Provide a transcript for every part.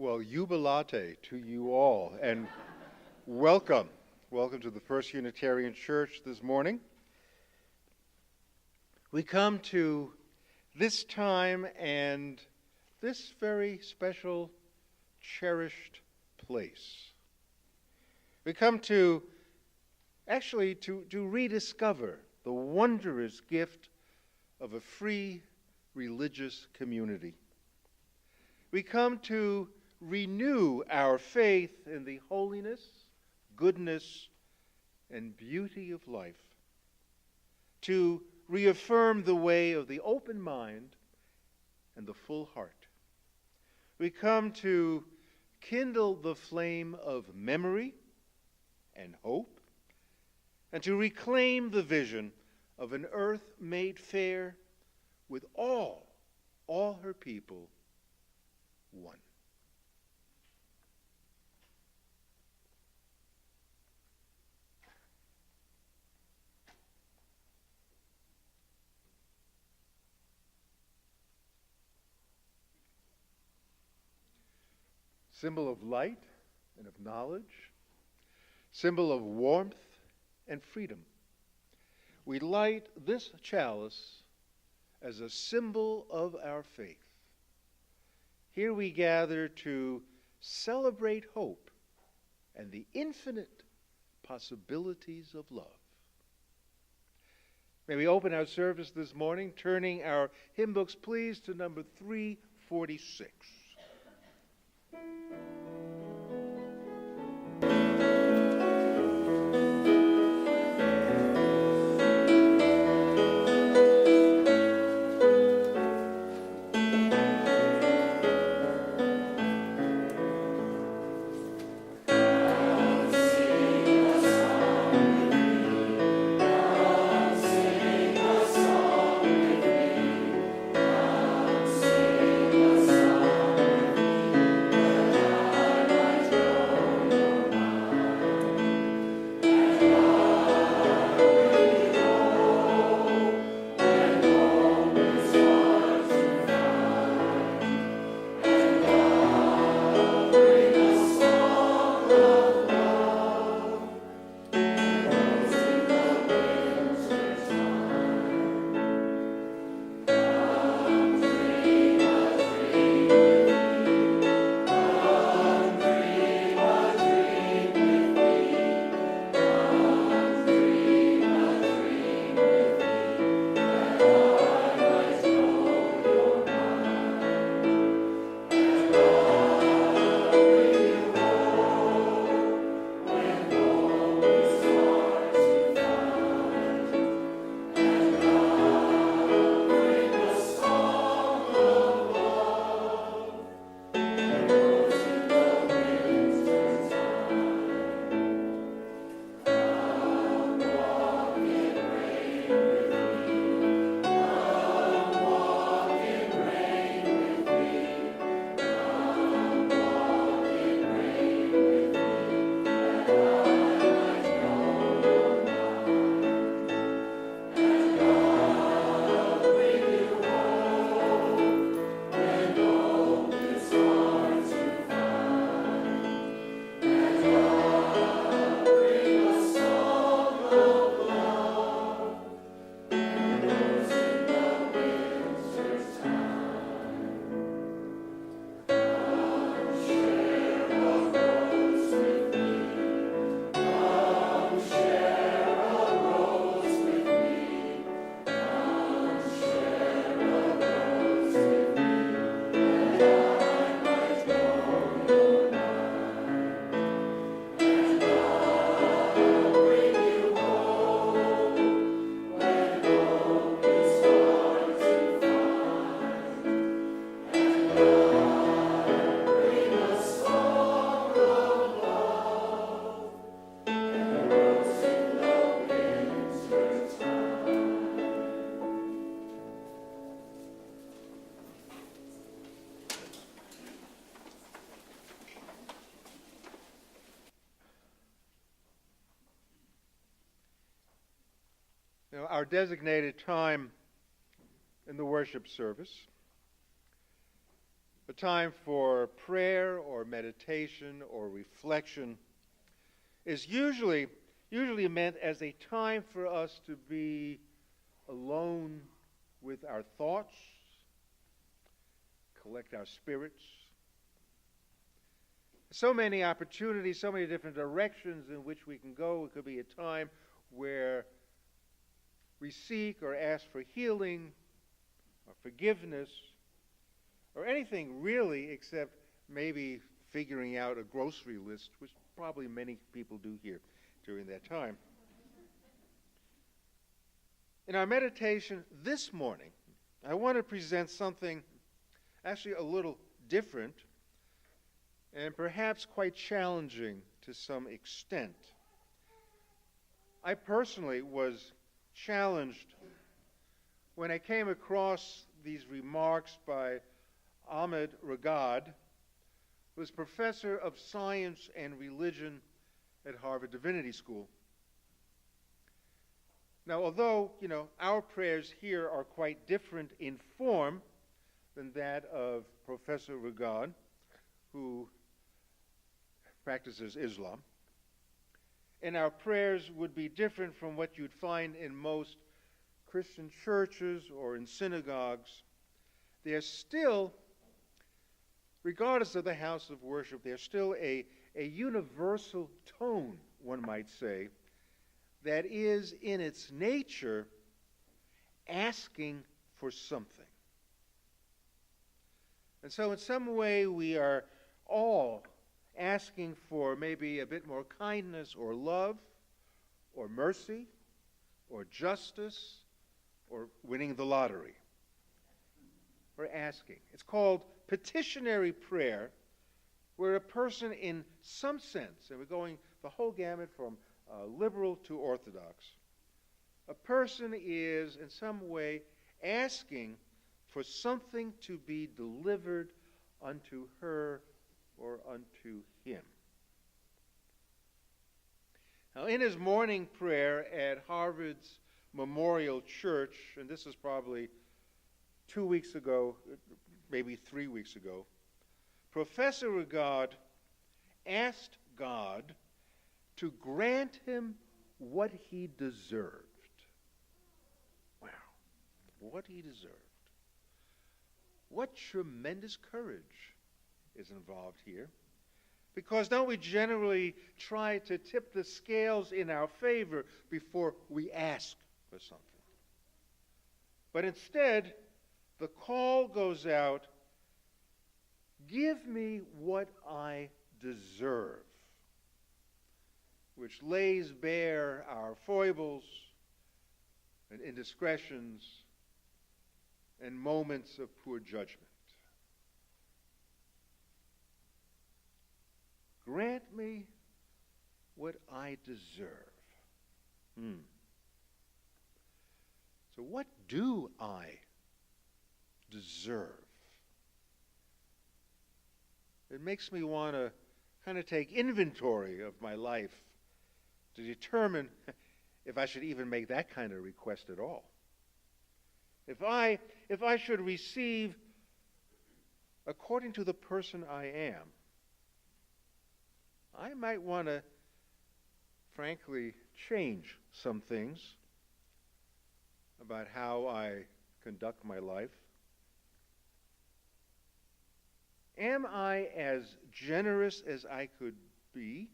Well, jubilate to you all, and welcome. Welcome to the First Unitarian Church this morning. We come to this time and this very special, cherished place. We come to rediscover the wondrous gift of a free religious community. We come to renew our faith in the holiness, goodness, and beauty of life, to reaffirm the way of the open mind and the full heart. We come to kindle the flame of memory and hope, and to reclaim the vision of an earth made fair with all her people one. Symbol of light and of knowledge, symbol of warmth and freedom. We light this chalice as a symbol of our faith. Here we gather to celebrate hope and the infinite possibilities of love. May we open our service this morning, turning our hymn books, please, to number 346. Our designated time in the worship service A time for prayer or meditation or reflection is usually meant as a time for us to be alone with our thoughts, collect our spirits. So many opportunities, so many different directions in which we can go. It could be a time where we seek or ask for healing or forgiveness or anything really except maybe figuring out a grocery list, which probably many people do here during that time. In our meditation this morning, I want to present something actually a little different and perhaps quite challenging to some extent. I personally was challenged when I came across these remarks by Ahmed Ragad, who is professor of science and religion at Harvard Divinity School. Now, although, our prayers here are quite different in form than that of Professor Ragad, who practices Islam, and our prayers would be different from what you'd find in most Christian churches or in synagogues, there's still, regardless of the house of worship, there's still a universal tone, one might say, that is in its nature asking for something. And so in some way we are all asking for maybe a bit more kindness or love or mercy or justice or winning the lottery. We're asking. It's called petitionary prayer, where a person in some sense, and we're going the whole gamut from liberal to orthodox, a person is in some way asking for something to be delivered unto her or unto him. Now, in his morning prayer at Harvard's Memorial Church, and this is probably 2 weeks ago, maybe 3 weeks ago, Professor Ragad asked God to grant him what he deserved. Wow, what he deserved. What tremendous courage is involved here. Because don't we generally try to tip the scales in our favor before we ask for something? But instead, the call goes out, give me what I deserve, which lays bare our foibles and indiscretions and moments of poor judgment. Grant me what I deserve. So what do I deserve? It makes me want to kind of take inventory of my life to determine if I should even make that kind of request at all. If I should receive according to the person I am, I might want to, frankly, change some things about how I conduct my life. Am I as generous as I could be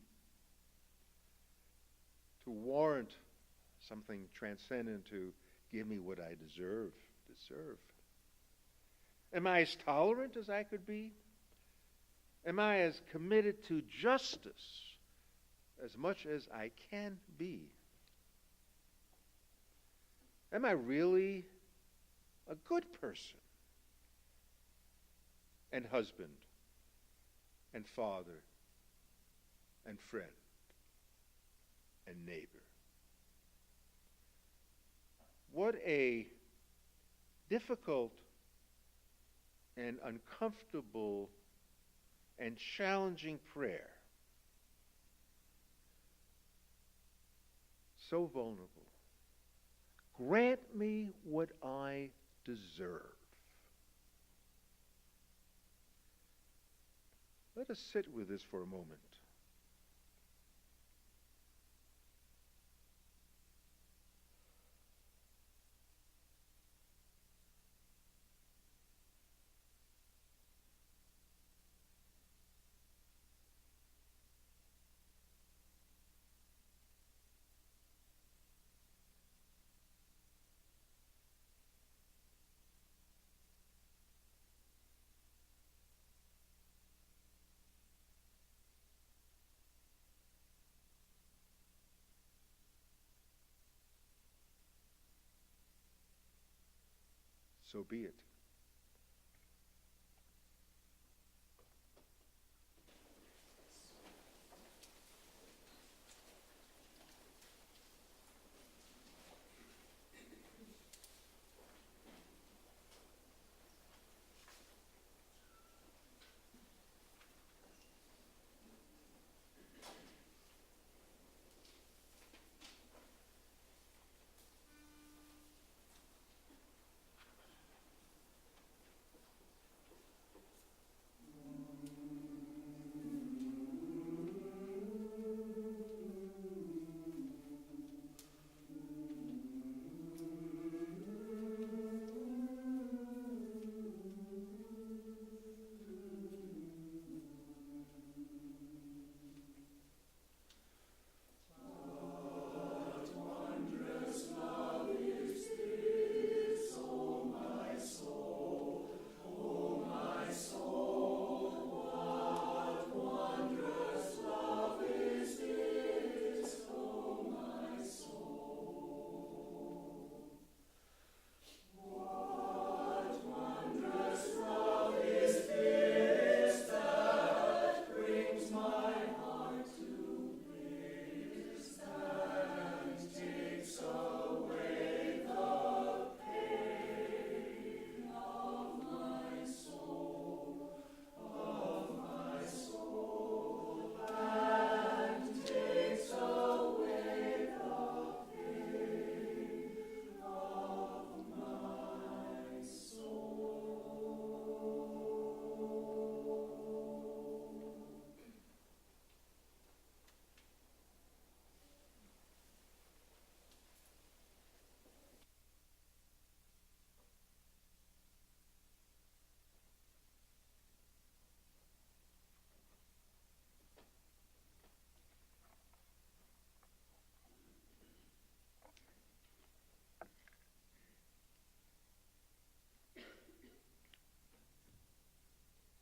to warrant something transcendent to give me what I deserve? Am I as tolerant as I could be? Am I as committed to justice as much as I can be? Am I really a good person and husband and father and friend and neighbor? What a difficult and uncomfortable and challenging prayer. So vulnerable. Grant me what I deserve. Let us sit with this for a moment. So be it.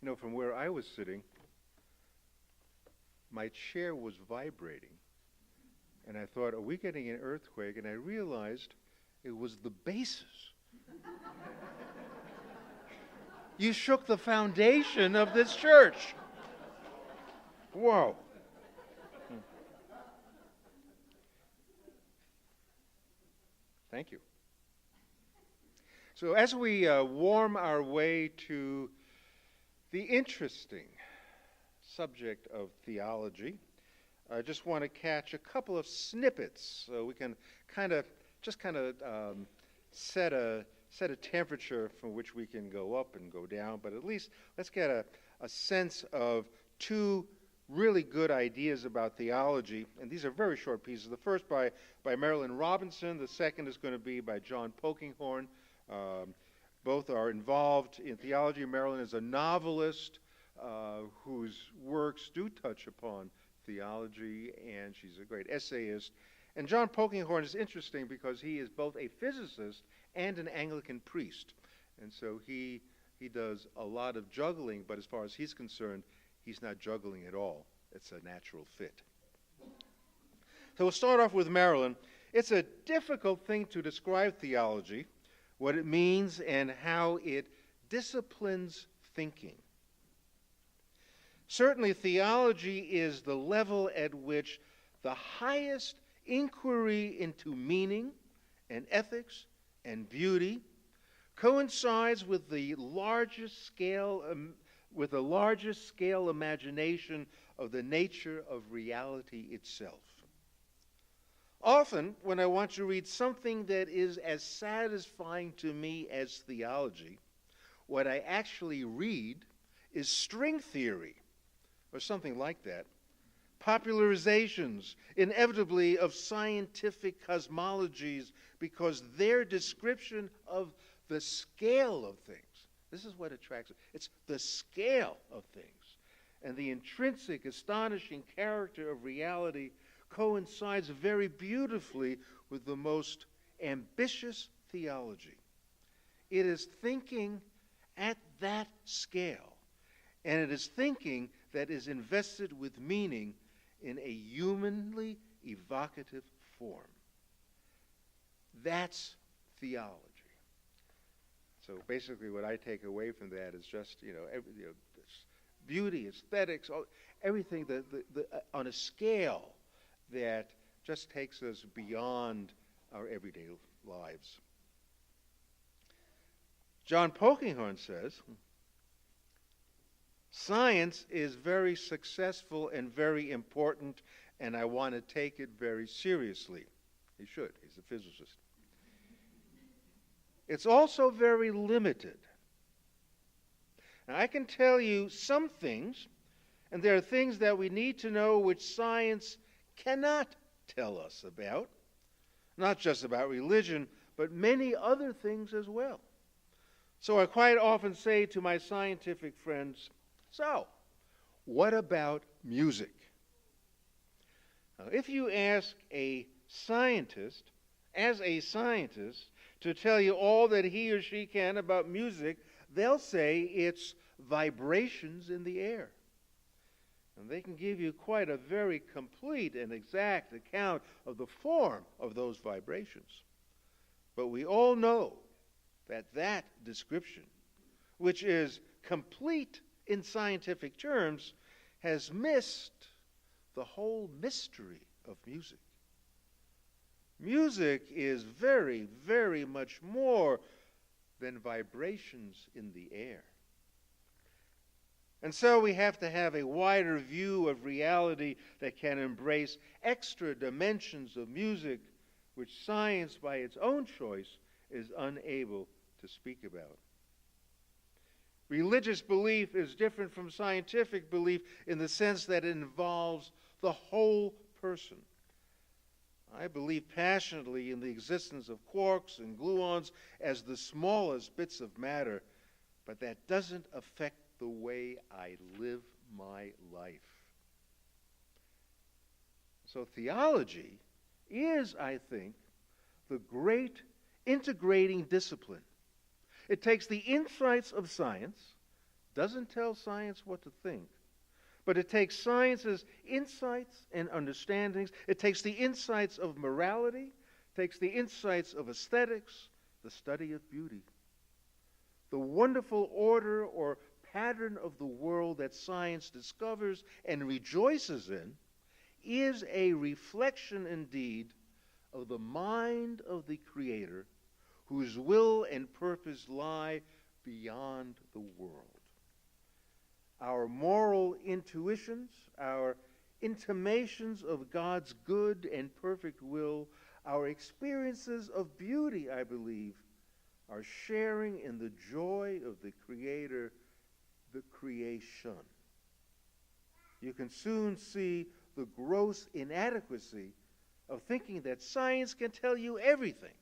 You know, from where I was sitting, my chair was vibrating. And I thought, are we getting an earthquake? And I realized it was the bases. You shook the foundation of this church. Whoa. Thank you. So as we warm our way to the interesting subject of theology, I just want to catch a couple of snippets so we can set a temperature from which we can go up and go down, but at least let's get a sense of two really good ideas about theology, and these are very short pieces. The first by Marilynne Robinson, the second is going to be by John Polkinghorne. Both are involved in theology. Marilynne is a novelist whose works do touch upon theology, and she's a great essayist. And John Polkinghorne is interesting because he is both a physicist and an Anglican priest. And so he does a lot of juggling, but as far as he's concerned, he's not juggling at all. It's a natural fit. So we'll start off with Marilynne. It's a difficult thing to describe theology, what it means and how it disciplines thinking. Certainly, theology is the level at which the highest inquiry into meaning and ethics and beauty coincides with the largest scale imagination of the nature of reality itself. Often, when I want to read something that is as satisfying to me as theology, what I actually read is string theory, or something like that. Popularizations, inevitably, of scientific cosmologies because their description of the scale of things, this is what attracts it. It's the scale of things. And the intrinsic, astonishing character of reality coincides very beautifully with the most ambitious theology. It is thinking at that scale, and it is thinking that is invested with meaning in a humanly evocative form. That's theology. So basically what I take away from that is just, beauty, aesthetics, everything on a scale that just takes us beyond our everyday lives. John Polkinghorne says, science is very successful and very important, and I want to take it very seriously. He should. He's a physicist. It's also very limited. Now, I can tell you some things, and there are things that we need to know which science cannot tell us about, not just about religion, but many other things as well. So I quite often say to my scientific friends, so, what about music? Now, if you ask a scientist, as a scientist, to tell you all that he or she can about music, they'll say it's vibrations in the air. And they can give you quite a very complete and exact account of the form of those vibrations. But we all know that that description, which is complete in scientific terms, has missed the whole mystery of music. Music is very, very much more than vibrations in the air. And so we have to have a wider view of reality that can embrace extra dimensions of music which science, by its own choice, is unable to speak about. Religious belief is different from scientific belief in the sense that it involves the whole person. I believe passionately in the existence of quarks and gluons as the smallest bits of matter, but that doesn't affect the way I live my life. So theology is, I think, the great integrating discipline. It takes the insights of science, doesn't tell science what to think, but it takes science's insights and understandings. It takes the insights of morality, takes the insights of aesthetics, the study of beauty. The wonderful order or pattern of the world that science discovers and rejoices in is a reflection indeed of the mind of the Creator, whose will and purpose lie beyond the world. Our moral intuitions, our intimations of God's good and perfect will, our experiences of beauty, I believe, are sharing in the joy of the Creator, the creation. You can soon see the gross inadequacy of thinking that science can tell you everything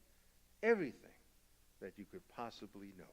that you could possibly know.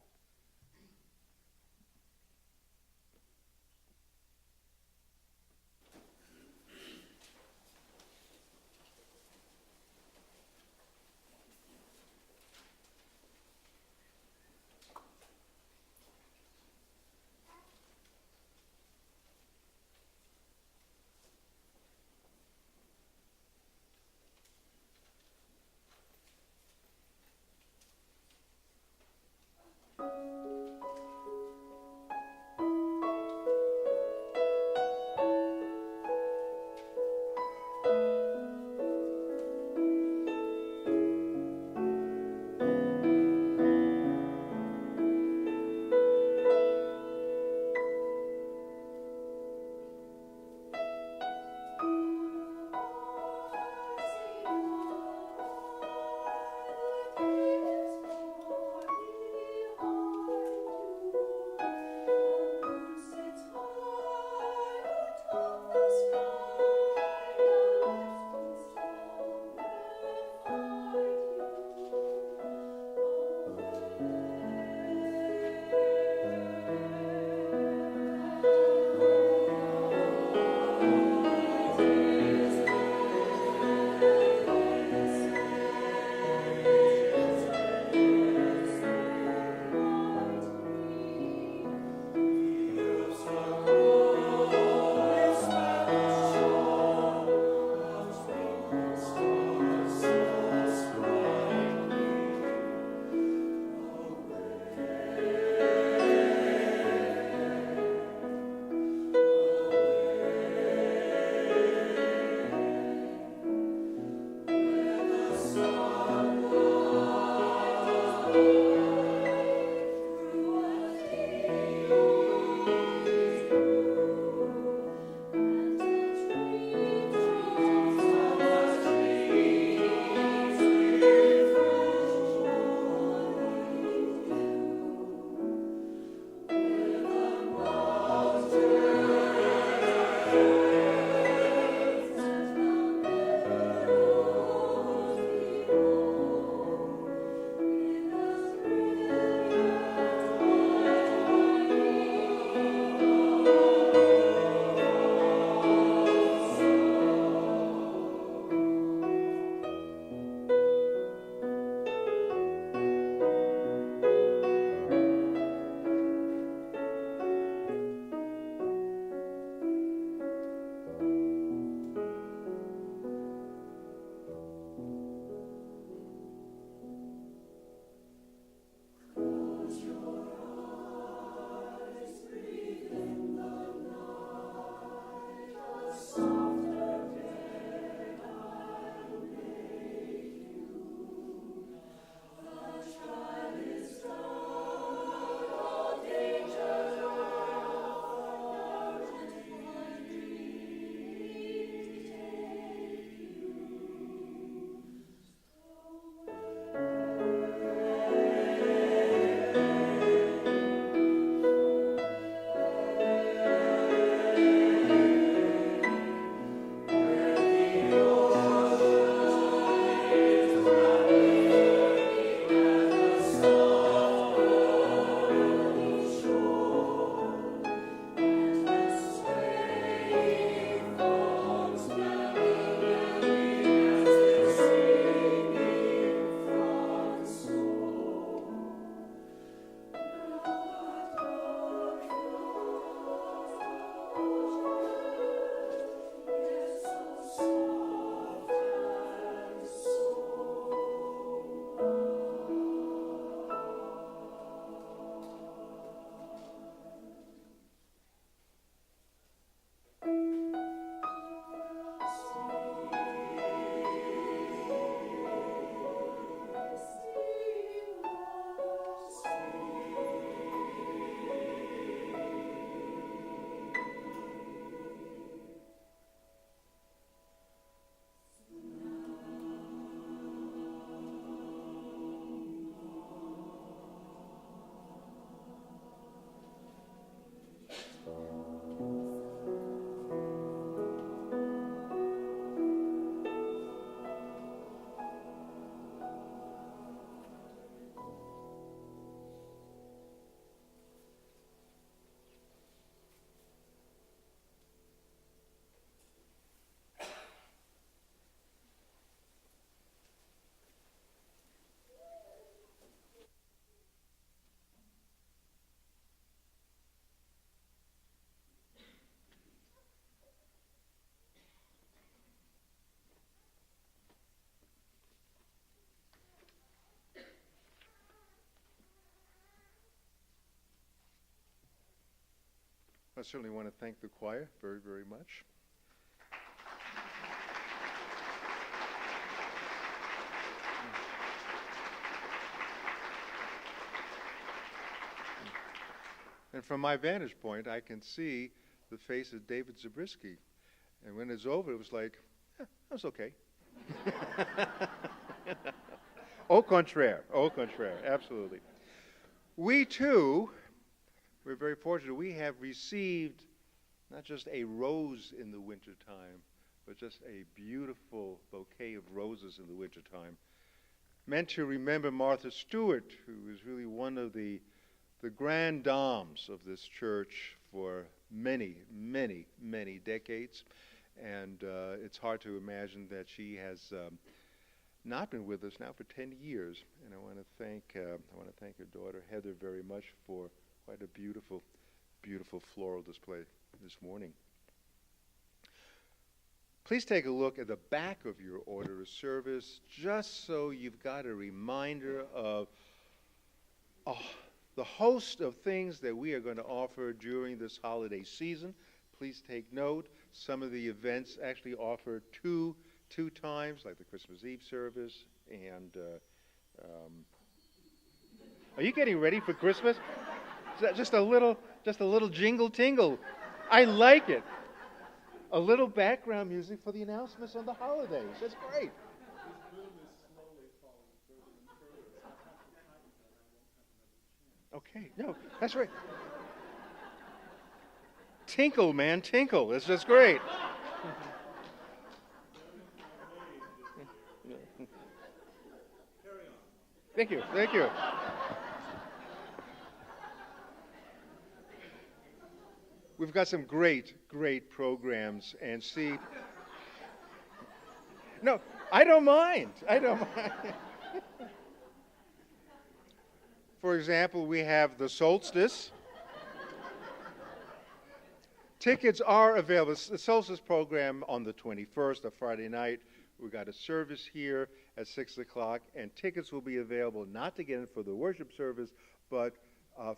I certainly want to thank the choir very, very much. And from my vantage point, I can see the face of David Zabriskie. And when it's over, it was like, that was okay. Au contraire, absolutely. We too, we're very fortunate. We have received not just a rose in the wintertime, but just a beautiful bouquet of roses in the wintertime, meant to remember Martha Stewart, who is really one of the grand dames of this church for many, many, many decades. And it's hard to imagine that she has not been with us now for 10 years. And I want to thank her daughter Heather very much for quite a beautiful, beautiful floral display this morning. Please take a look at the back of your order of service, just so you've got a reminder of the host of things that we are going to offer during this holiday season. Please take note. Some of the events actually offer two times, like the Christmas Eve service. And are you getting ready for Christmas? Just a little jingle tingle. I like it. A little background music for the announcements on the holidays. That's great. Okay, no, that's right. Tinkle, man, tinkle. It's just great. Thank you. We've got some great programs, and see. No, I don't mind. For example, we have the solstice. Tickets are available. The solstice program on the 21st, a Friday night. We've got a service here at 6 o'clock, and tickets will be available not to get in for the worship service, but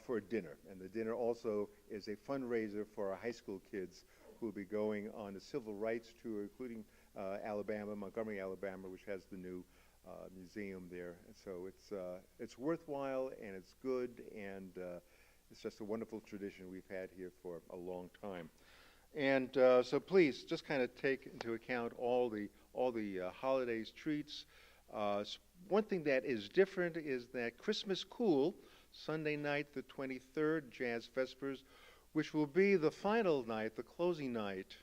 for a dinner. And the dinner also is a fundraiser for our high school kids who will be going on a civil rights tour, including Montgomery, Alabama, which has the new museum there. And so it's worthwhile, and it's good, and it's just a wonderful tradition we've had here for a long time. And so please just kind of take into account all the holidays treats. One thing that is different is that Christmas Cool, Sunday night the 23rd, Jazz Vespers, which will be the final night, the closing night,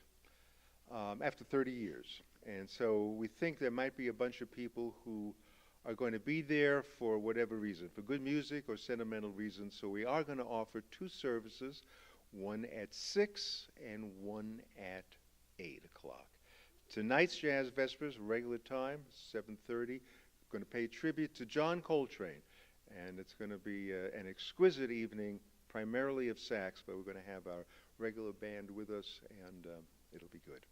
after 30 years. And so we think there might be a bunch of people who are going to be there for whatever reason, for good music or sentimental reasons. So we are going to offer two services, one at 6 and one at 8 o'clock. Tonight's Jazz Vespers, regular time, 7:30. We're going to pay tribute to John Coltrane. And it's going to be an exquisite evening, primarily of sax, but we're going to have our regular band with us, and it'll be good.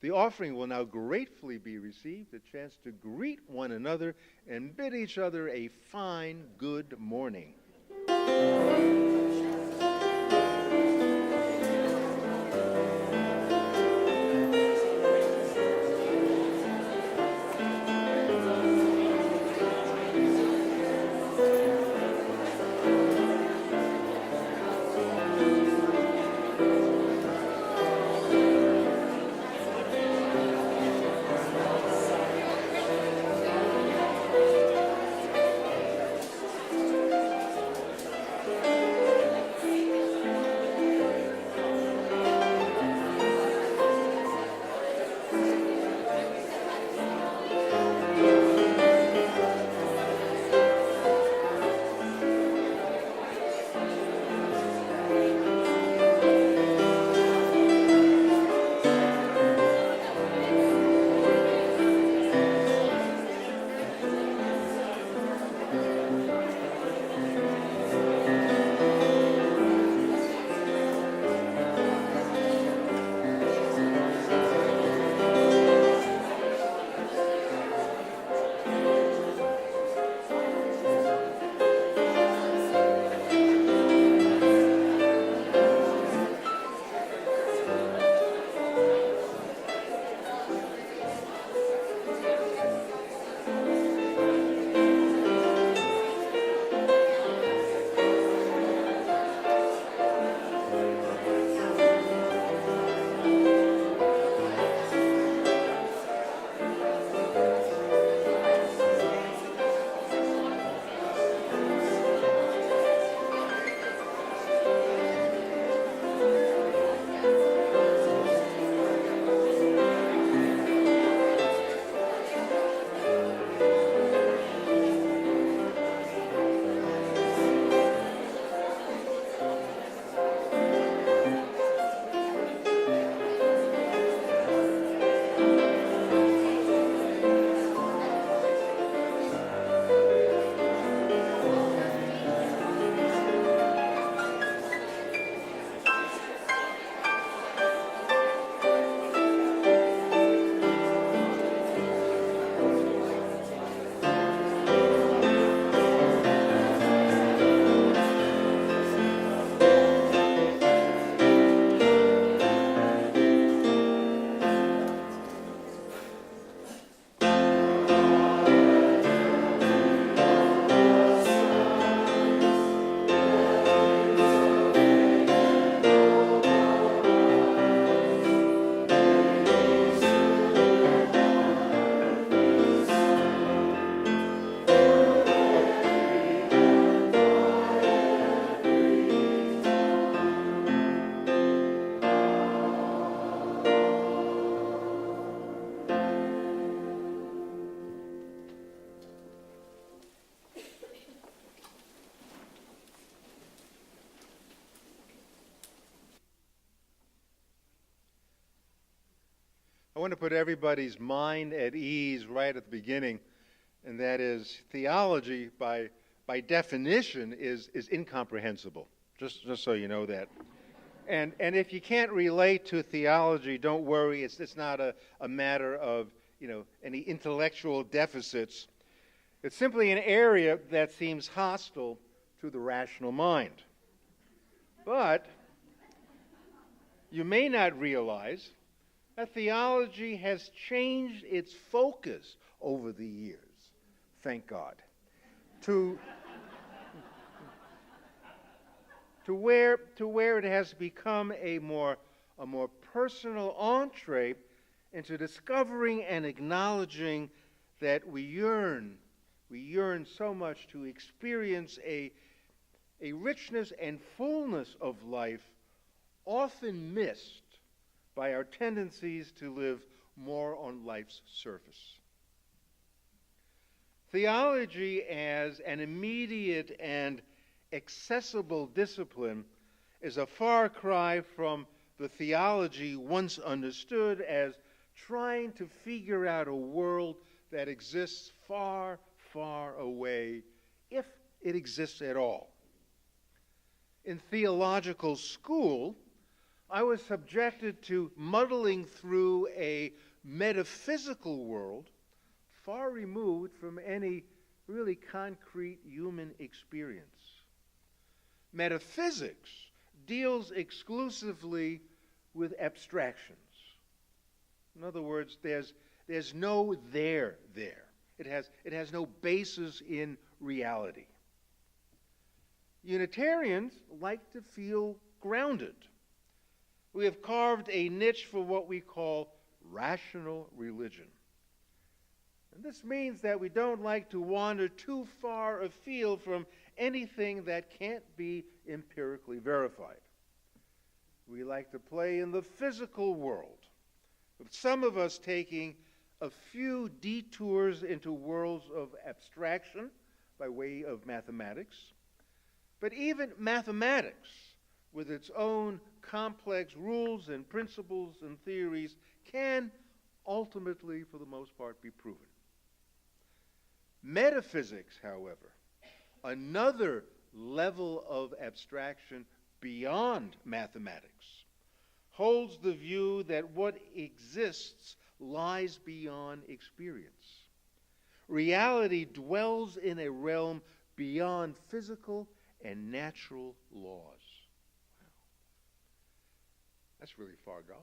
The offering will now gratefully be received, a chance to greet one another and bid each other a fine good morning. I want to put everybody's mind at ease right at the beginning, and that is theology, by definition, is incomprehensible, just so you know that. And if you can't relate to theology, don't worry. It's not a matter of any intellectual deficits. It's simply an area that seems hostile to the rational mind. But you may not realize that theology has changed its focus over the years, thank God, to where it has become a more personal entree into discovering and acknowledging that we yearn so much to experience a richness and fullness of life often missed by our tendencies to live more on life's surface. Theology as an immediate and accessible discipline is a far cry from the theology once understood as trying to figure out a world that exists far, far away, if it exists at all. In theological school, I was subjected to muddling through a metaphysical world far removed from any really concrete human experience. Metaphysics deals exclusively with abstractions. In other words, there's no there. It has no basis in reality. Unitarians like to feel grounded. We have carved a niche for what we call rational religion. And this means that we don't like to wander too far afield from anything that can't be empirically verified. We like to play in the physical world, with some of us taking a few detours into worlds of abstraction by way of mathematics. But even mathematics, with its own complex rules and principles and theories, can ultimately, for the most part, be proven. Metaphysics, however, another level of abstraction beyond mathematics, holds the view that what exists lies beyond experience. Reality dwells in a realm beyond physical and natural laws. Wow. That's really far gone.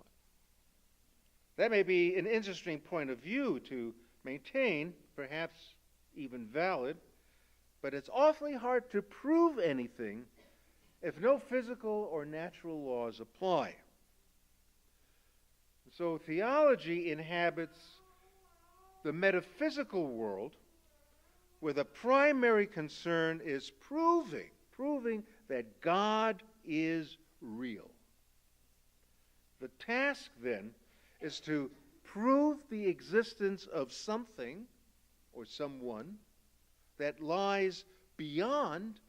That may be an interesting point of view to maintain, perhaps even valid, but it's awfully hard to prove anything if no physical or natural laws apply. So theology inhabits the metaphysical world where the primary concern is proving that God is real. The task, then, is to prove the existence of something or someone that lies beyond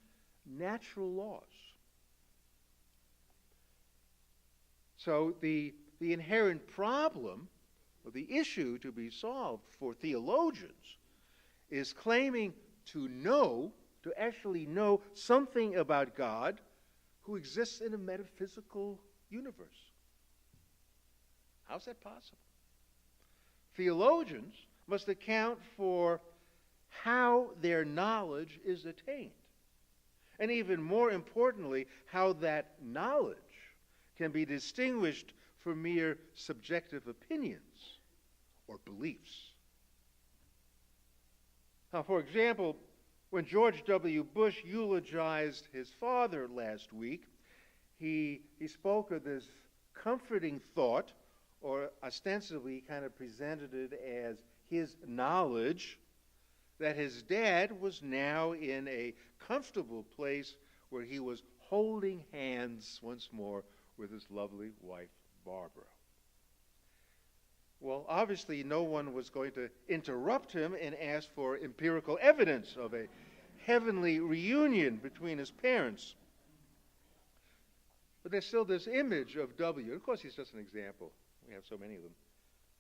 natural laws. So the inherent problem, or the issue to be solved for theologians, is claiming to actually know something about God who exists in a metaphysical universe. How's that possible? Theologians must account for how their knowledge is attained. And even more importantly, how that knowledge can be distinguished from mere subjective opinions or beliefs. Now, for example, when George W. Bush eulogized his father last week, he spoke of this comforting thought, or ostensibly kind of presented it as his knowledge, that his dad was now in a comfortable place where he was holding hands once more with his lovely wife, Barbara. Well, obviously no one was going to interrupt him and ask for empirical evidence of a heavenly reunion between his parents. But there's still this image of W. Of course, he's just an example. We have so many of them.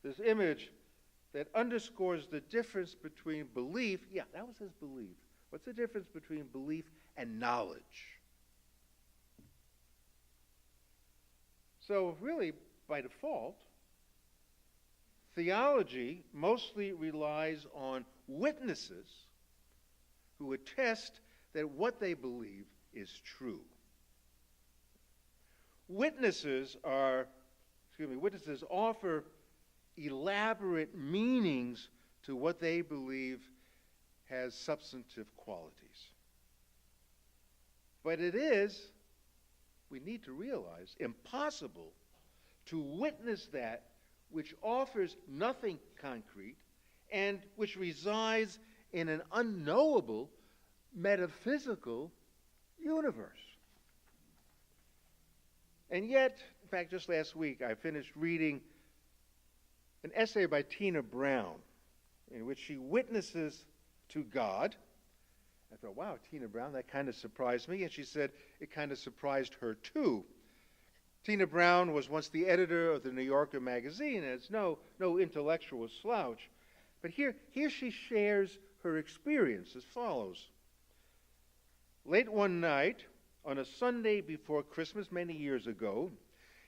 this image that underscores the difference between belief. Yeah, that was his belief. What's the difference between belief and knowledge? So really, by default, theology mostly relies on witnesses who attest that what they believe is true. Witnesses offer elaborate meanings to what they believe has substantive qualities. But it is, we need to realize, impossible to witness that which offers nothing concrete and which resides in an unknowable metaphysical universe. And yet, in fact, just last week I finished reading an essay by Tina Brown in which she witnesses to God. I thought, wow, Tina Brown, that kind of surprised me. And she said it kind of surprised her too. Tina Brown was once the editor of the New Yorker magazine, and it's no intellectual slouch. But here she shares her experience as follows. Late one night, on a Sunday before Christmas many years ago,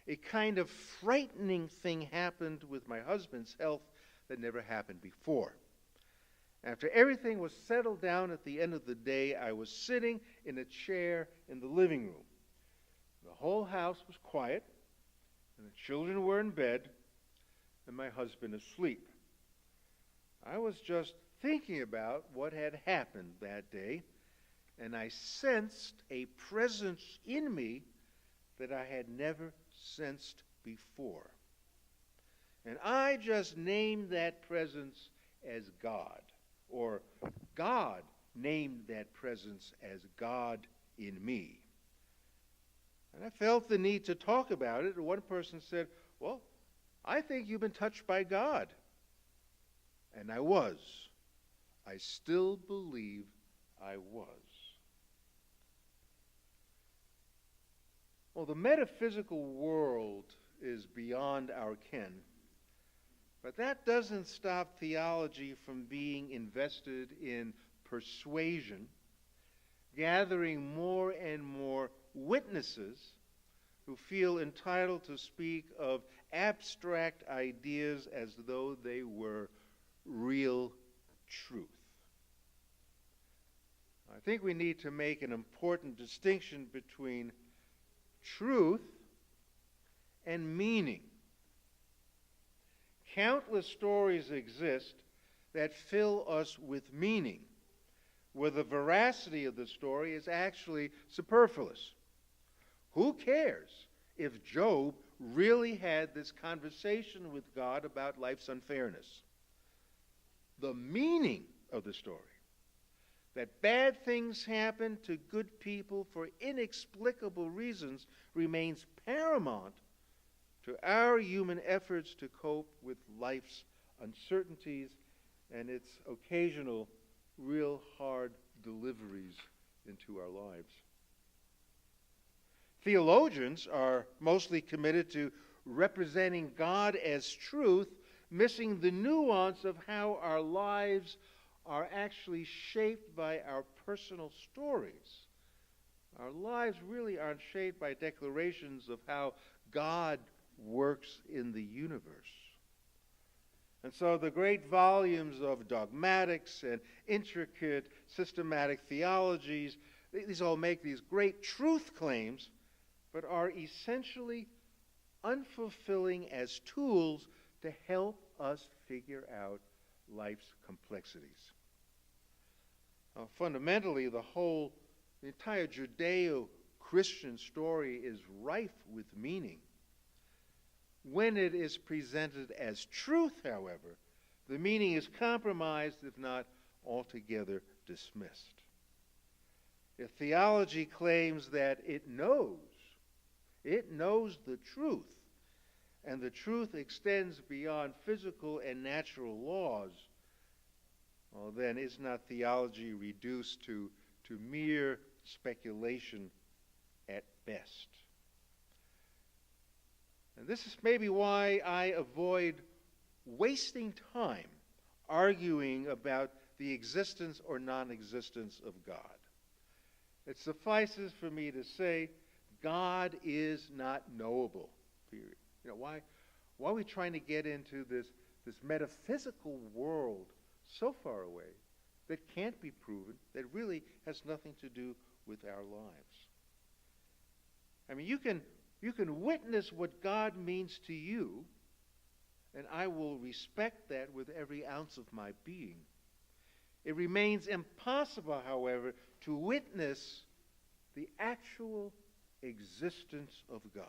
a kind of frightening thing happened with my husband's health that never happened before. After everything was settled down at the end of the day, I was sitting in a chair in the living room. The whole house was quiet, and the children were in bed, and my husband asleep. I was just thinking about what had happened that day, and I sensed a presence in me that I had never sensed before. And I just named that presence as God, or God named that presence as God in me. And I felt the need to talk about it, and one person said, well, I think you've been touched by God. And I was. I still believe I was. Well, the metaphysical world is beyond our ken, but that doesn't stop theology from being invested in persuasion, gathering more and more witnesses who feel entitled to speak of abstract ideas as though they were real truth. I think we need to make an important distinction between truth and meaning. Countless stories exist that fill us with meaning, where the veracity of the story is actually superfluous. Who cares if Job really had this conversation with God about life's unfairness? The meaning of the story, that bad things happen to good people for inexplicable reasons, remains paramount to our human efforts to cope with life's uncertainties and its occasional real hard deliveries into our lives. Theologians are mostly committed to representing God as truth, missing the nuance of how our lives are actually shaped by our personal stories. Our lives really aren't shaped by declarations of how God works in the universe. And so the great volumes of dogmatics and intricate systematic theologies, these all make these great truth claims, but are essentially unfulfilling as tools to help us figure out life's complexities. Fundamentally, the entire Judeo-Christian story is rife with meaning. When it is presented as truth, however, the meaning is compromised, if not altogether dismissed. If theology claims that it knows the truth, and the truth extends beyond physical and natural laws, well, then is not theology reduced to mere speculation at best? And this is maybe why I avoid wasting time arguing about the existence or non-existence of God. It suffices for me to say God is not knowable, period. Why are we trying to get into this metaphysical world so far away that can't be proven, that really has nothing to do with our lives? I mean, you can witness what God means to you, and I will respect that with every ounce of my being. It remains impossible, however, to witness the actual existence of God.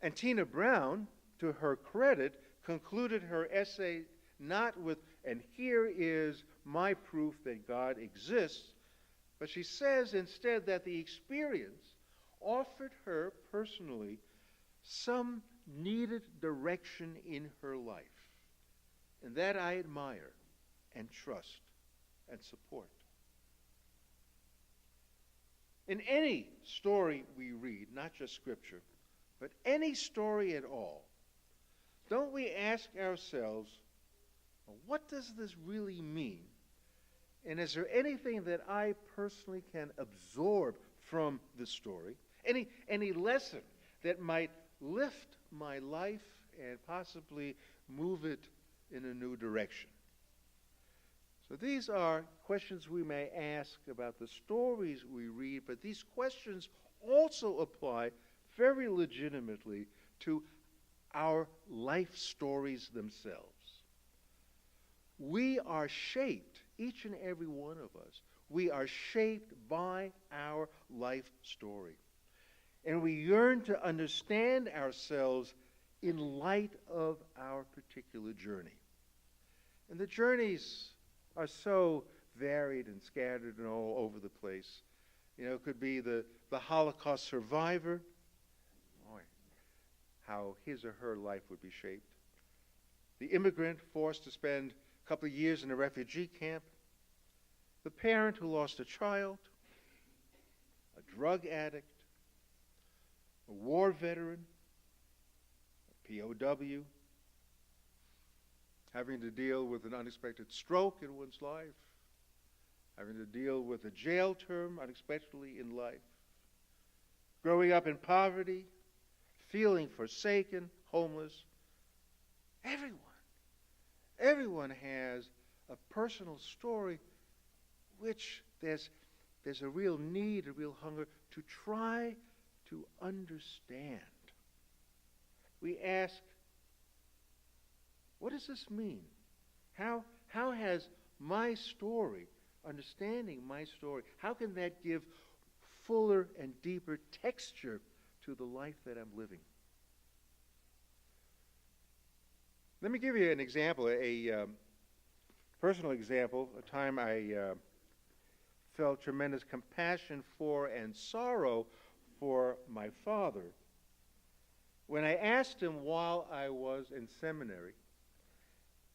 And Tina Brown, to her credit, concluded her essay not with, "and here is my proof that God exists," but she says instead that the experience offered her personally some needed direction in her life. And that I admire and trust and support. In any story we read, not just Scripture, but any story at all, don't we ask ourselves, well, what does this really mean? And is there anything that I personally can absorb from the story? Any lesson that might lift my life and possibly move it in a new direction? So these are questions we may ask about the stories we read, but these questions also apply very legitimately to our life stories themselves. We are shaped, each and every one of us, we are shaped by our life story. And we yearn to understand ourselves in light of our particular journey. And the journeys are so varied and scattered and all over the place. It could be the Holocaust survivor, how his or her life would be shaped. The immigrant forced to spend a couple of years in a refugee camp. The parent who lost a child. A drug addict. A war veteran. A POW. Having to deal with an unexpected stroke in one's life. Having to deal with a jail term unexpectedly in life. Growing up in poverty. Feeling forsaken, homeless. Everyone has a personal story which there's a real need, a real hunger to try to understand. We ask, what does this mean? How has my story, understanding my story, how can that give fuller and deeper texture to the life that I'm living? Let me give you an example, a personal example, a time I felt tremendous compassion for and sorrow for my father. When I asked him while I was in seminary,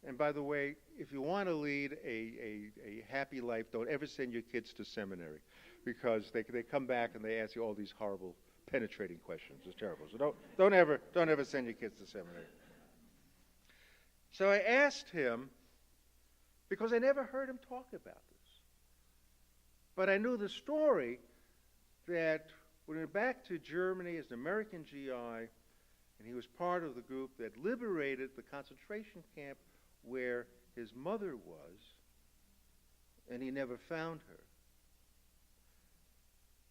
and by the way, if you want to lead a happy life, don't ever send your kids to seminary, because they come back and they ask you all these horrible penetrating questions. It's terrible. So don't ever send your kids to seminary. So I asked him, because I never heard him talk about this. But I knew the story that when we went back to Germany as an American GI, and he was part of the group that liberated the concentration camp where his mother was, and he never found her.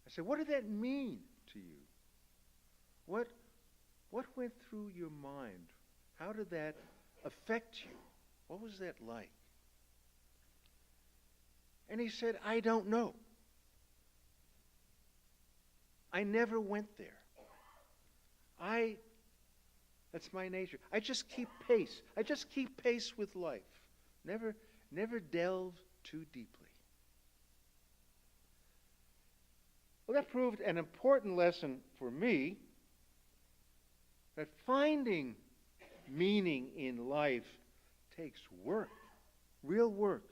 I said, what did that mean to you? What went through your mind? How did that affect you? What was that like? And he said, I don't know. I never went there. That's my nature. I just keep pace. I just keep pace with life. Never delve too deeply. Well, that proved an important lesson for me, that finding meaning in life takes work, real work.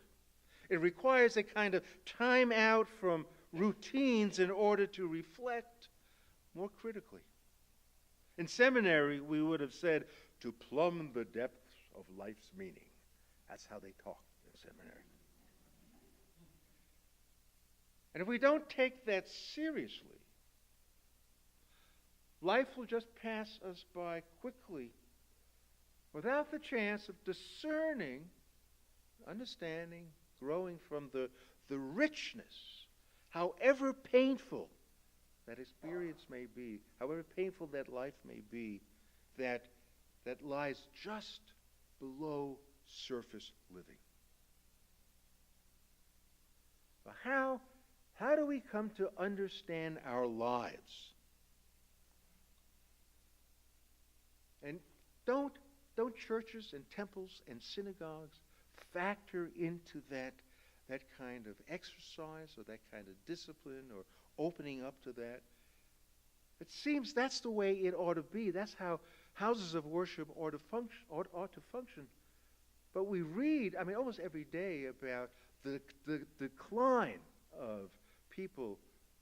It requires a kind of time out from routines in order to reflect more critically. In seminary, we would have said, to plumb the depths of life's meaning. That's how they talk in seminary. And if we don't take that seriously, life will just pass us by quickly without the chance of discerning, understanding, growing from the richness, however painful that experience may be, however painful that life may be, that lies just below surface living. But how do we come to understand our lives? And don't churches and temples and synagogues factor into that kind of exercise or that kind of discipline or opening up to that? It seems that's the way it ought to be. That's how houses of worship ought to function. But we read, almost every day about the decline of people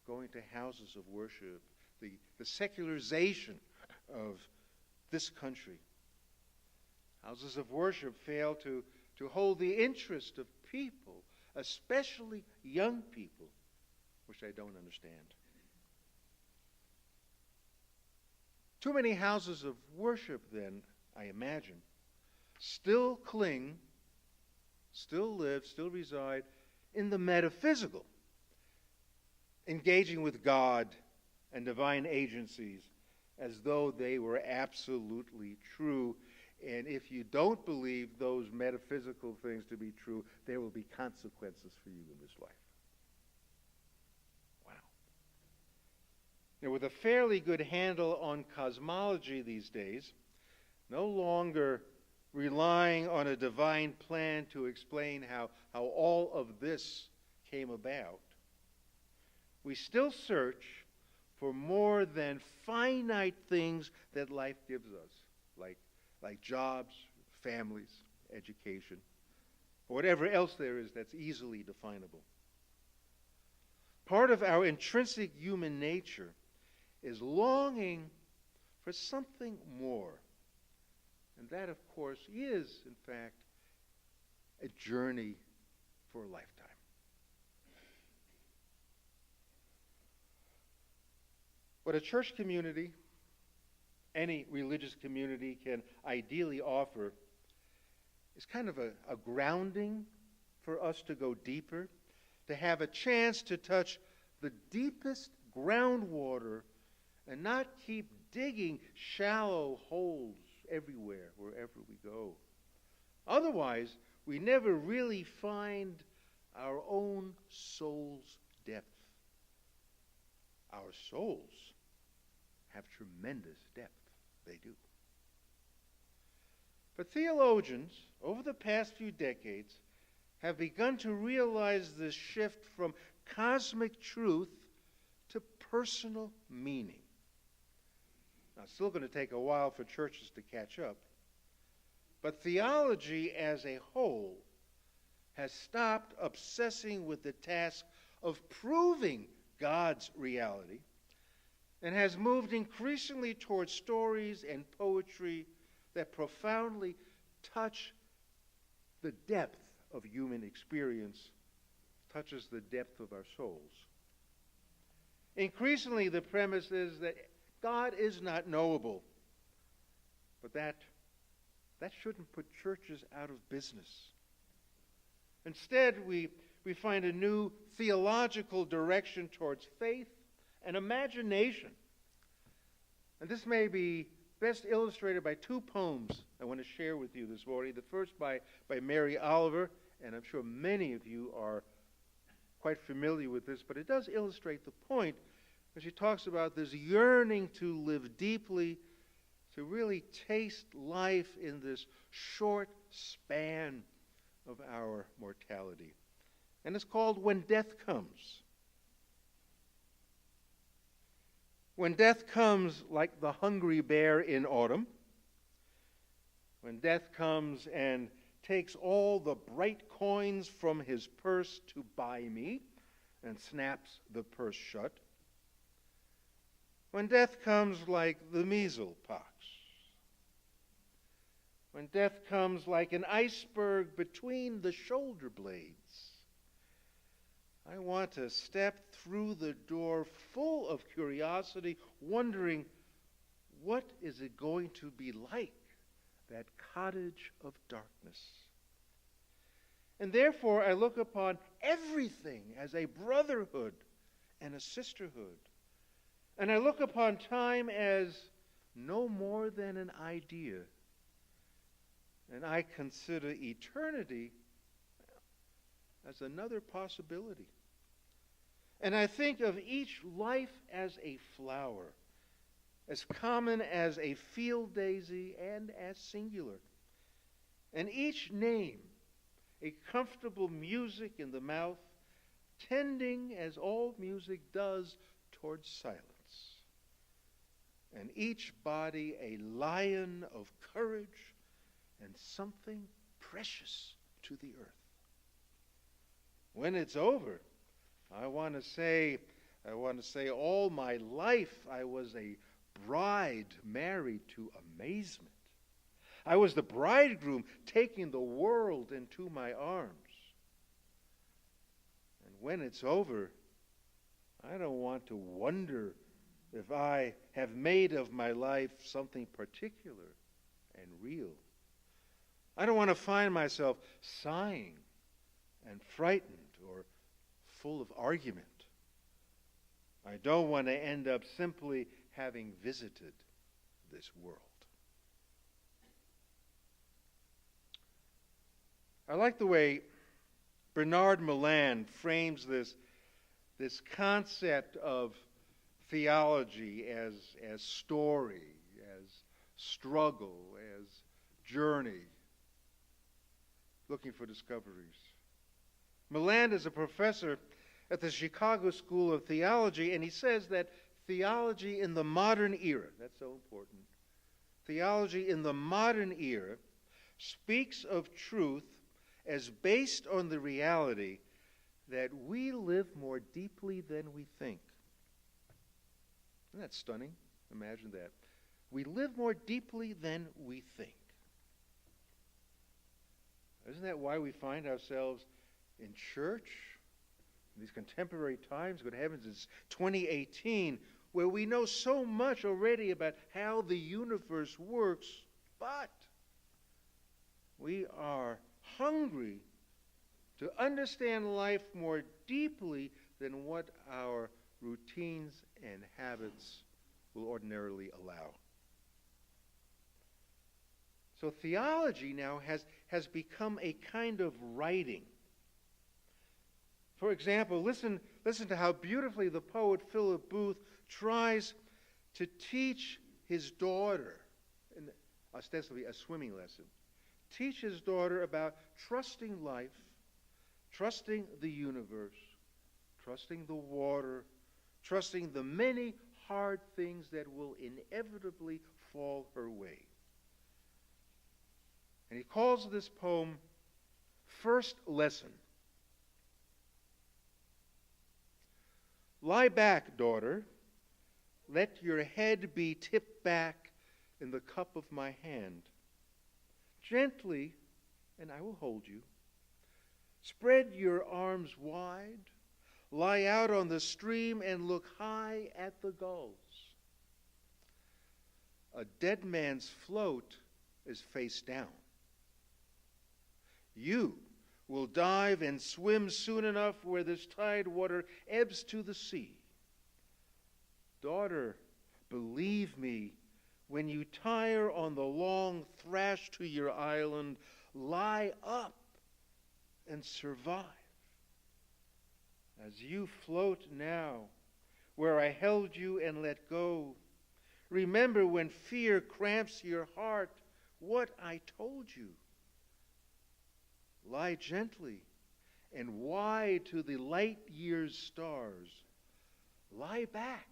going to houses of worship, the secularization of this country. Houses of worship fail to hold the interest of people, especially young people, which I don't understand. Too many houses of worship, then, I imagine, still cling, still live, still reside in the metaphysical, engaging with God and divine agencies as though they were absolutely true. And if you don't believe those metaphysical things to be true, there will be consequences for you in this life. Wow. Now, with a fairly good handle on cosmology these days, no longer relying on a divine plan to explain how all of this came about, we still search for more than finite things that life gives us, like jobs, families, education, or whatever else there is that's easily definable. Part of our intrinsic human nature is longing for something more. And that, of course, is, in fact, a journey for a lifetime. What a church community, any religious community, can ideally offer is kind of a grounding for us to go deeper, to have a chance to touch the deepest groundwater and not keep digging shallow holes everywhere, wherever we go. Otherwise, we never really find our own soul's depth. Our souls have tremendous depth. They do. But theologians, over the past few decades, have begun to realize this shift from cosmic truth to personal meaning. Now, it's still going to take a while for churches to catch up, but theology as a whole has stopped obsessing with the task of proving God's reality and has moved increasingly towards stories and poetry that profoundly touch the depth of human experience, touches the depth of our souls. Increasingly, the premise is that God is not knowable, but that shouldn't put churches out of business. Instead, we find a new theological direction towards faith and imagination. And this may be best illustrated by two poems I want to share with you this morning. The first by Mary Oliver, and I'm sure many of you are quite familiar with this, but it does illustrate the point when she talks about this yearning to live deeply, to really taste life in this short span of our mortality. And it's called When Death Comes. When death comes like the hungry bear in autumn, when death comes and takes all the bright coins from his purse to buy me and snaps the purse shut, when death comes like the measles pox, when death comes like an iceberg between the shoulder blades. I want to step through the door full of curiosity, wondering, what is it going to be like, that cottage of darkness? And therefore I look upon everything as a brotherhood and a sisterhood. And I look upon time as no more than an idea. And I consider eternity as another possibility. And I think of each life as a flower, as common as a field daisy and as singular. And each name, a comfortable music in the mouth, tending as all music does towards silence. And each body a lion of courage and something precious to the earth. When it's over, I want to say all my life I was a bride married to amazement. I was the bridegroom taking the world into my arms. And when it's over, I don't want to wonder if I have made of my life something particular and real. I don't want to find myself sighing and frightened or full of argument. I don't want to end up simply having visited this world. I like the way Bernard Maland frames this concept of theology as story, as struggle, as journey, looking for discoveries. Maland is a professor at the Chicago School of Theology, and he says that theology in the modern era, that's so important, theology in the modern era speaks of truth as based on the reality that we live more deeply than we think. Isn't that stunning? Imagine that. We live more deeply than we think. Isn't that why we find ourselves in church in these contemporary times? Good heavens, it's 2018, where we know so much already about how the universe works, but we are hungry to understand life more deeply than what our routines and habits will ordinarily allow. So theology now has become a kind of writing. For example, listen to how beautifully the poet Philip Booth tries to teach his daughter, ostensibly a swimming lesson, teach his daughter about trusting life, trusting the universe, trusting the water, trusting the many hard things that will inevitably fall her way. And he calls this poem First Lesson. Lie back, daughter. Let your head be tipped back in the cup of my hand. Gently, and I will hold you. Spread your arms wide. Lie out on the stream and look high at the gulls. A dead man's float is face down. You will dive and swim soon enough where this tide water ebbs to the sea. Daughter, believe me, when you tire on the long thrash to your island, lie up and survive. As you float now, where I held you and let go, remember when fear cramps your heart, what I told you. Lie gently and wide to the light year's stars. Lie back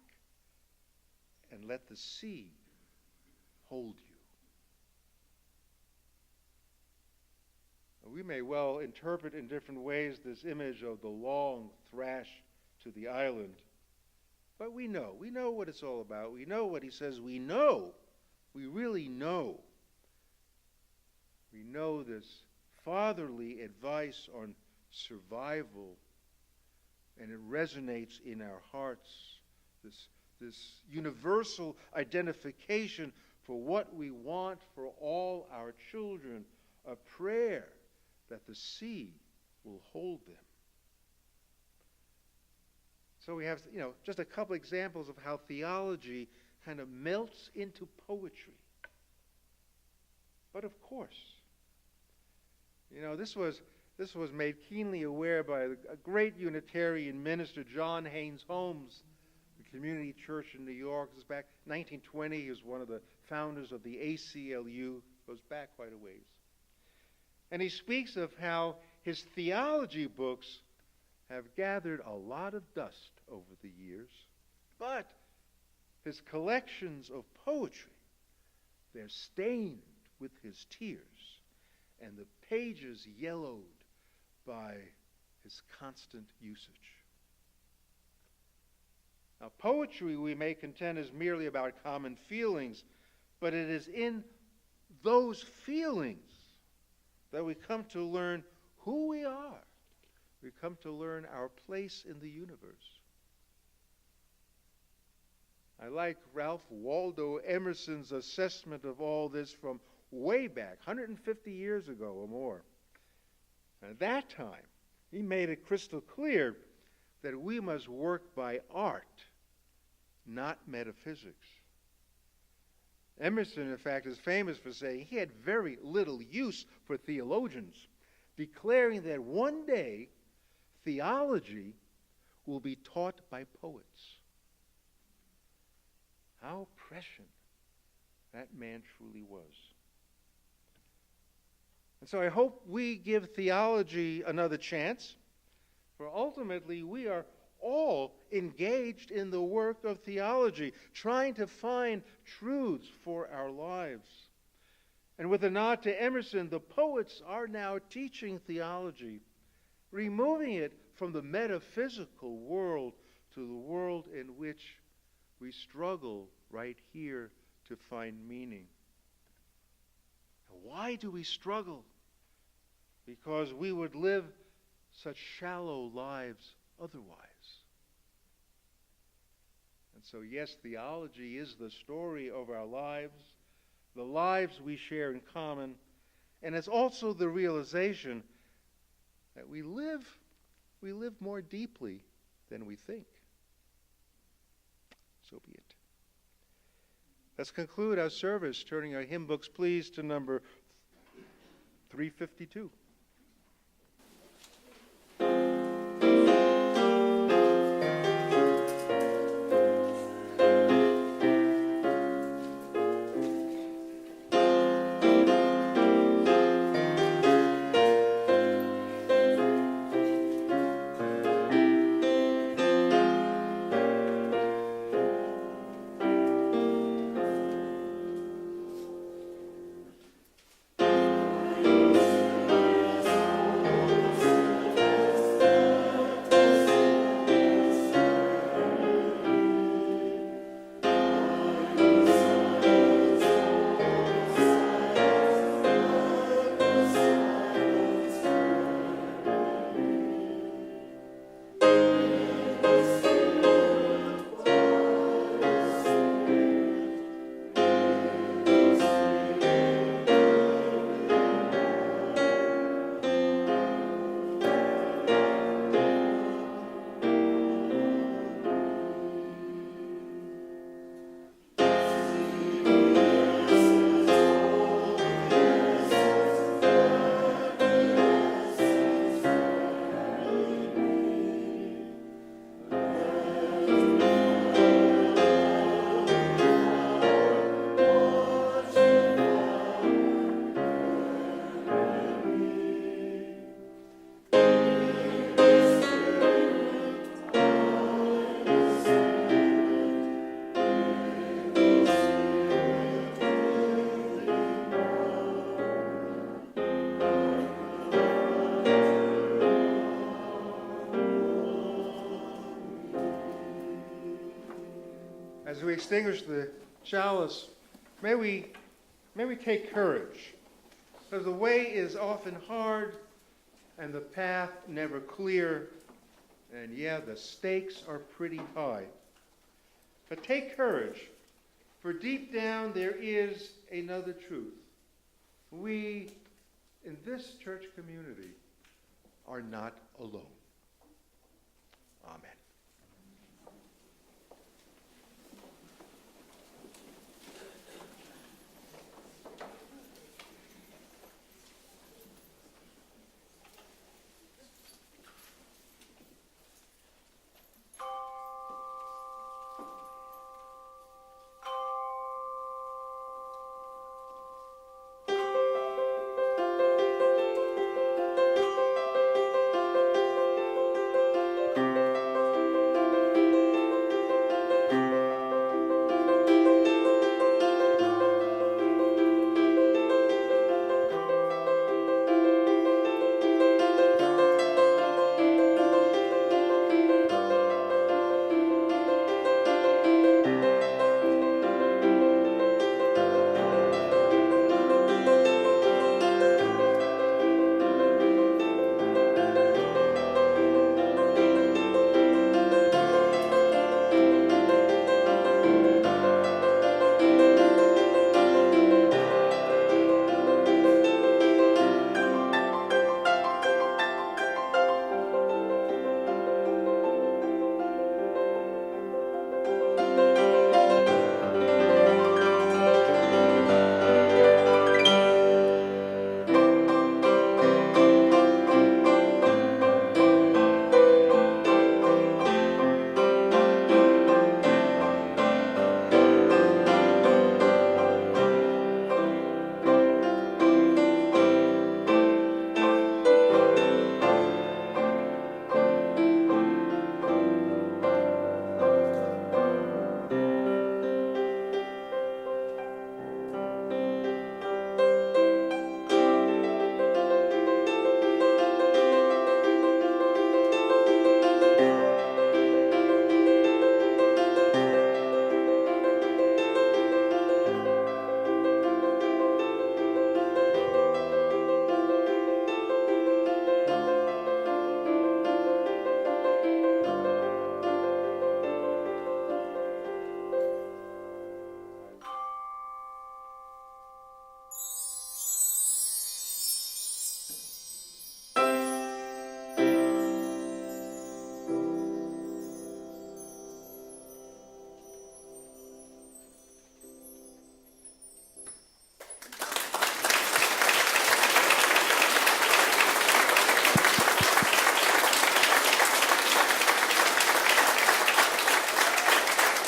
and let the sea hold you. We may well interpret in different ways this image of the long thrash to the island, but we know what it's all about. We know what he says. We know, we really know We know this fatherly advice on survival, and it resonates in our hearts. This universal identification for what we want for all our children, a prayer that the sea will hold them. So we have, just a couple examples of how theology kind of melts into poetry. But of course, this was made keenly aware by a great Unitarian minister, John Haynes Holmes, the Community Church in New York. This is back 1920. He was one of the founders of the ACLU. Goes back quite a ways. And he speaks of how his theology books have gathered a lot of dust over the years, but his collections of poetry, they're stained with his tears, and the pages yellowed by his constant usage. Now, poetry, we may contend, is merely about common feelings, but it is in those feelings that we come to learn who we are. We come to learn our place in the universe. I like Ralph Waldo Emerson's assessment of all this from way back, 150 years ago or more. At that time, he made it crystal clear that we must work by art, not metaphysics. Emerson, in fact, is famous for saying he had very little use for theologians, declaring that one day theology will be taught by poets. How prescient that man truly was. And so I hope we give theology another chance, for ultimately we are all engaged in the work of theology, trying to find truths for our lives. And with a nod to Emerson, the poets are now teaching theology, removing it from the metaphysical world to the world in which we struggle right here to find meaning. Why do we struggle? Because we would live such shallow lives otherwise. And so, yes, theology is the story of our lives, the lives we share in common, and it's also the realization that we live more deeply than we think. So be it. Let's conclude our service, turning our hymn books, please, to number 352. As we extinguish the chalice, may we take courage because the way is often hard and the path never clear, and yeah, the stakes are pretty high. But take courage, for deep down there is another truth. We, in this church community, are not alone. Amen.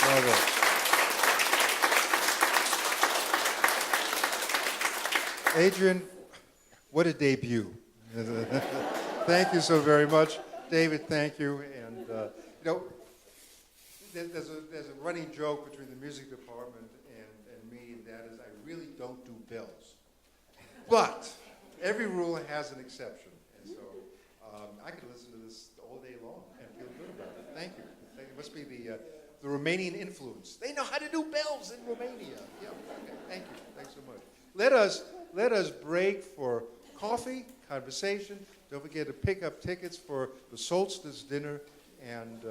Bravo. Adrian, what a debut. Thank you so very much. David, thank you. And, there's a running joke between the music department and me, and that is I really don't do bells. But every rule has an exception. And so I could listen to this all day long and feel good about it. Thank you. It must be the Romanian influence. They know how to do bells in Romania. Yeah, okay. Thank you. Thanks so much. Let us break for coffee, conversation. Don't forget to pick up tickets for the solstice dinner. And,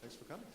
thanks for coming.